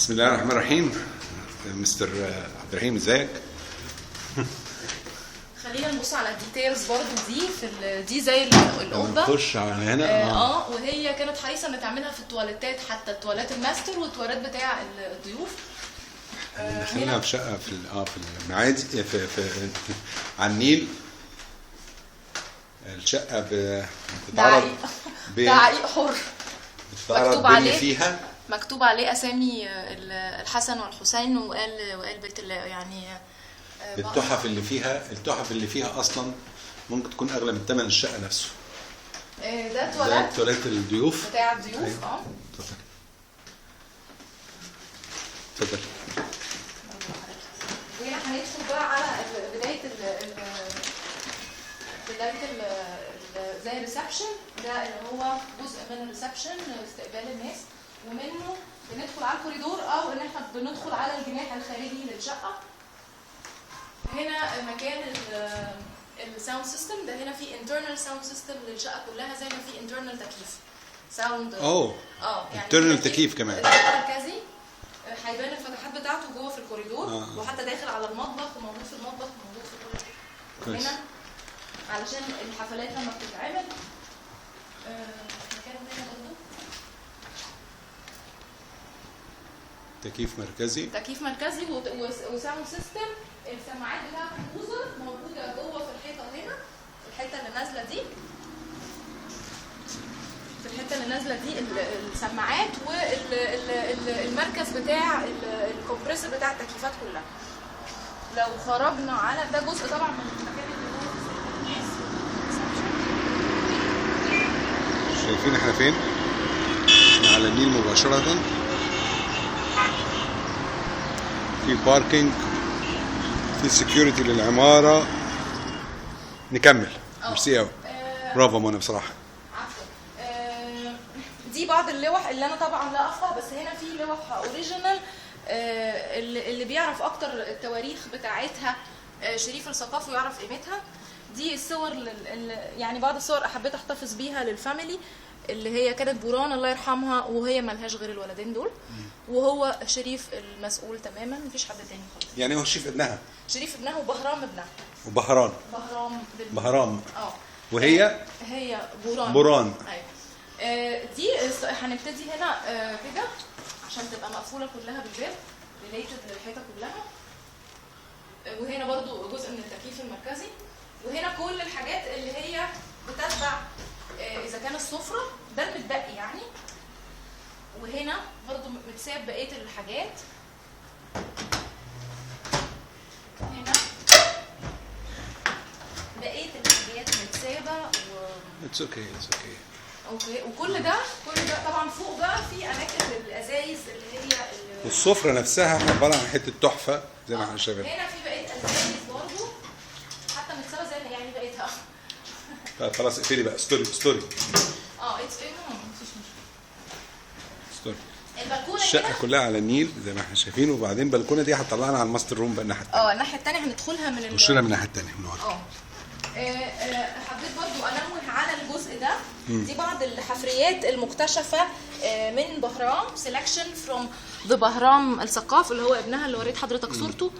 بسم الله الرحمن الرحيم. مستر عبد الرحيم ازيك؟ خلينا نبص على الديتيلز برضو دي دي زي الاوضه نخش على هنا. وهي كانت حريصه ان تعملها في التواليتات، حتى التواليت الماستر والتواليت بتاع الضيوف. دخلنا في شقه في المعادي في على النيل. الشقه بتتعرض تعقيق حر، مكتوب عليه فيها مكتوب عليه اسامي الحسن والحسين وقال بيت الله يعني. التحف اللي فيها اصلا ممكن تكون اغلى من ثمن الشقه نفسه. ده تواليت الضيوف بتاع الضيوف. أيوة. اتفضل. وهنا هندخل بقى على بدايه زي الريسبشن ده اللي هو جزء من الريسبشن، استقبال الناس، ومنه بندخل على الكوريدور او ان احنا بندخل على الجناح الخارجي للشقه. هنا مكان الساوند سيستم ده، هنا في انترنال ساوند سيستم للشقه كلها، زي ما في انترنال تكييف ساوند. يعني انترنال تكييف كمان مركزي. هيبان الفتحات بتاعته جوه في الكوريدور. وحتى داخل على المطبخ، وموجود في المطبخ، وموجود في كل هنا علشان الحفلات لما بتتعمل. مكان تاني برضه تكييف مركزي وساوند سيستم. السماعات بتاعت الكمبيوتر موجوده جوه في الحيطه هنا، الحته اللي نازله دي، السماعات والمركز بتاع الكمبريسور بتاع التكييفات كلها. لو خرجنا على ده جزء طبعا من المكان اللي هو الناس. شايفين احنا فين؟ احنا على النيل مباشره، في باركينج، في سكيورتي للعماره. نكمل. ميرسي قوي. برافو منى بصراحه. دي بعض اللوح اللي انا طبعا لا افقه، بس هنا في لوح اوريجينال اللي بيعرف اكتر التواريخ بتاعتها شريف الثقافي ويعرف قيمتها. دي الصور يعني بعض الصور حبيت احتفظ بيها للفاميلي، اللي هي كانت بوران الله يرحمها، وهي ملهاش غير الولدين دول، وهو شريف المسؤول تماما، مفيش حد تاني خالص. يعني هو شريف ابنها وبهرام ابنها. بهرام وهي بوران. ايوه. دي هنبتدي هنا كده عشان تبقى مقفوله كلها بالباب، ريليتد للحيطه كلها. وهنا برضو جزء من التكييف المركزي. وهنا كل الحاجات اللي هي بتتبع اذا كان السفره ده المتبقي يعني. وهنا برضو متساب بقيه الحاجات. هنا بقيه الحاجات متسابه اتس اوكي. وكل ده طبعا فوق بقى في اماكن للازايز اللي هي والسفره نفسها عباره عن حته تحفه زي ما احنا شايفين. هنا في بقيه ازايز برضه حتى متسابه زي يعني بقيتها. طيب خلاص اقفلي بقى. ستوري اتس مفيش ستوري. البلكونه الشقه كلها على النيل زي ما احنا شايفين، وبعدين البلكونه دي هتطلعنا على الماستر روم بقى الناحيه الثانيه. الناحيه الثانيه هندخلها من الناحيه الثانيه من ورا. حبيت برضو انوه على الجزء ده. دي بعض الحفريات المكتشفه من بهرام، سيلكشن فروم ذا بهرام الثقاف اللي هو ابنها اللي وريت حضرتك صورته.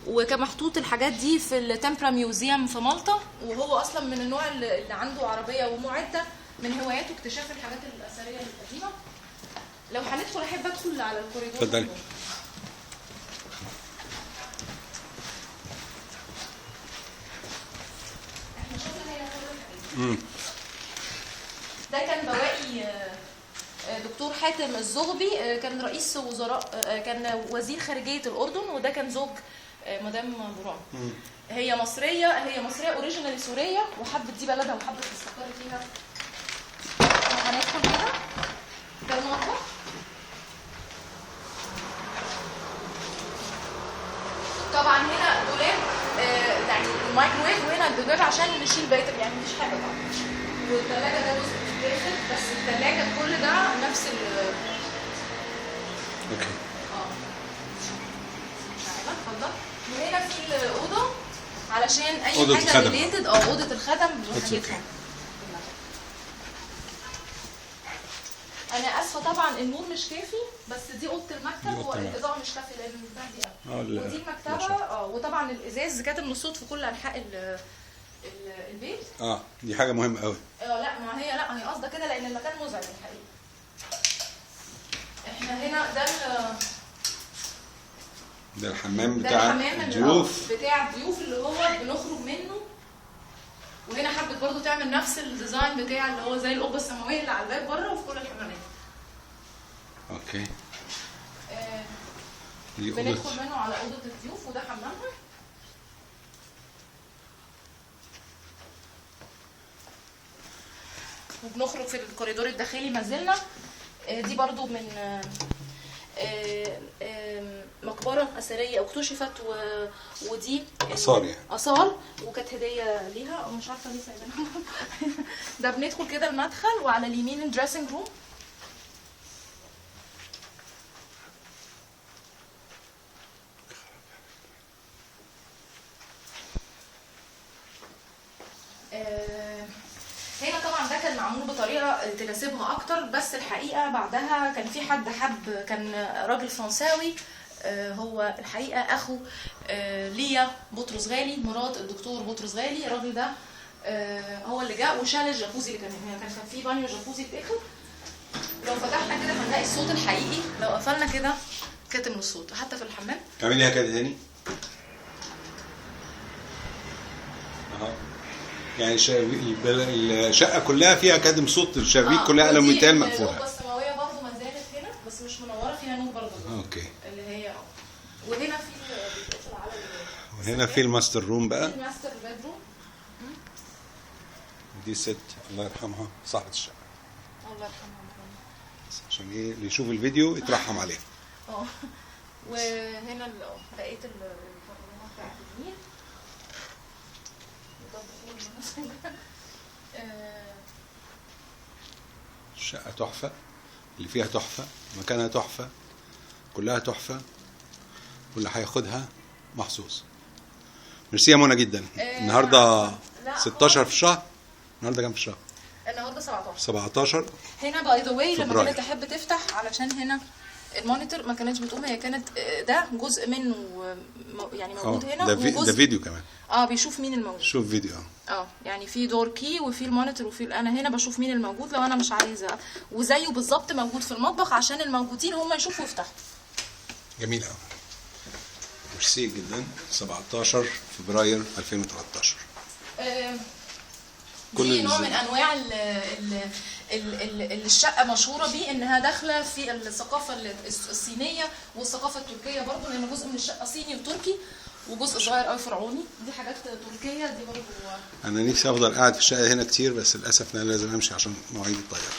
وكان محطوط الحاجات دي في التمبرا ميوزيوم في مالطا، وهو اصلا من النوع اللي عنده عربيه ومعده، من هواياته اكتشاف الحاجات الاثريه القديمه. لو هندخل احب ادخل على الكوريدور. اتفضلي. ده كان بواقي دكتور حاتم الزغبي، كان رئيس وزراء، كان وزير خارجيه الاردن، وده كان زوج مدام بوران. هي مصريه اوريجينالي سوريه، وحبت دي بلدها وحبت تستقر فيها. هندخل كده. ده المطبخ. طبعا هنا دولاب يعني المايكروويف، وهنا الدولاب عشان نشيل بقيه يعني مفيش حاجه طبعا. والثلاجه ده جزء داخل، بس الثلاجه كل ده نفس اوكي. اتفضل. وهنا في الاوضه علشان اي حاجه ريليتد اوضه الخدم وحاجتها. انا اسفه اسفه طبعا النور مش كافي، بس دي اوضه المكتب أوضة المكتب. والاضاءه مش كافيه لان البتاع دي قوي. لا. ودي المكتبه وطبعا الازاز كاتم الصوت في كل انحاء البيت. دي حاجه مهمه قوي. لا ما هي هي قصده كده لان المكان مزعج الحقيقه. احنا هنا ده الحمام ده بتاع الحمام الضيوف. بتاع الضيوف اللي هو بنخرج منه. وهنا حبت برضو تعمل نفس الديزاين بتاع اللي هو زي القبه السماويه اللي على الباب بره وفي كل الحمامات. اوكي. بندخل منه على اوضه الضيوف وده حمامها. وبنخرج في الكوريدور الداخلي ما زلنا. دي برضو من مقبره اثريه اكتشفت ودي اثار يعني اثار وكانت هديه ليها مش عارفه ليه سايبينها. ده بندخل كده المدخل وعلى اليمين الدريسنج روم. هنا طبعا ده كان معمول بطريقه تناسبها اكتر، بس الحقيقه بعدها كان في حد حب، كان راجل فرنساوي هو الحقيقه اخو ليا بطرس غالي مرات الدكتور بطرس غالي. الراجل ده هو اللي جاء وشال الجاكوزي اللي كان في بانيو جاكوزي اتاخد. لو فتحنا كده هنلاقي الصوت الحقيقي، لو قفلنا كده كاتم الصوت حتى في الحمام. اعمليها كده تاني. يعني الشقه كلها فيها كادم صوت، الشبابيك كلها الوميتال مقفوله. القبه السماويه برضه ما زالت هنا بس مش منوره، فيها نور برضه. اوكي. اللي هي وهنا في بيتقفل على وهنا في الماستر روم بقى. الماستر بيدروم. دي ست الله يرحمها صاحبه الشقه. الله يرحمها. عشان ايه اللي يشوف الفيديو يترحم عليها. وهنا بقيه الفرن بتاعت النيل. الشقة تحفة، اللي فيها تحفة، مكانها تحفة، كلها تحفة، واللي هياخدها محظوظ. ميرسي يا منى جدا. النهارده 16 في الشهر. النهارده كام في الشهر؟ النهارده 17. 17. هنا باي ذا واي لما كانت تحب تفتح علشان هنا المونيتور ما كانتش بتقوم، هي كانت ده جزء منه يعني موجود هنا ده فيديو كمان. بيشوف مين الموجود. شوف فيديو. يعني في دور كي وفي المونيتور وفي انا هنا بشوف مين الموجود لو انا مش عايزه، وزيه بالظبط موجود في المطبخ عشان الموجودين هم يشوفوا ويفتحوا. جميل قوي. ميرسي جدا. 17 فبراير 2013. دي نوع من انواع الشقه مشهوره بيه انها داخله في الثقافه الصينيه والثقافه التركيه برضه، لان جزء من الشقه صيني وتركي وجزء صغير قوي فرعوني. دي حاجات تركيه دي برضه. انا نفسي افضل قاعد في الشقه هنا كتير، بس للاسف انا لازم امشي عشان مواعيد الطياره.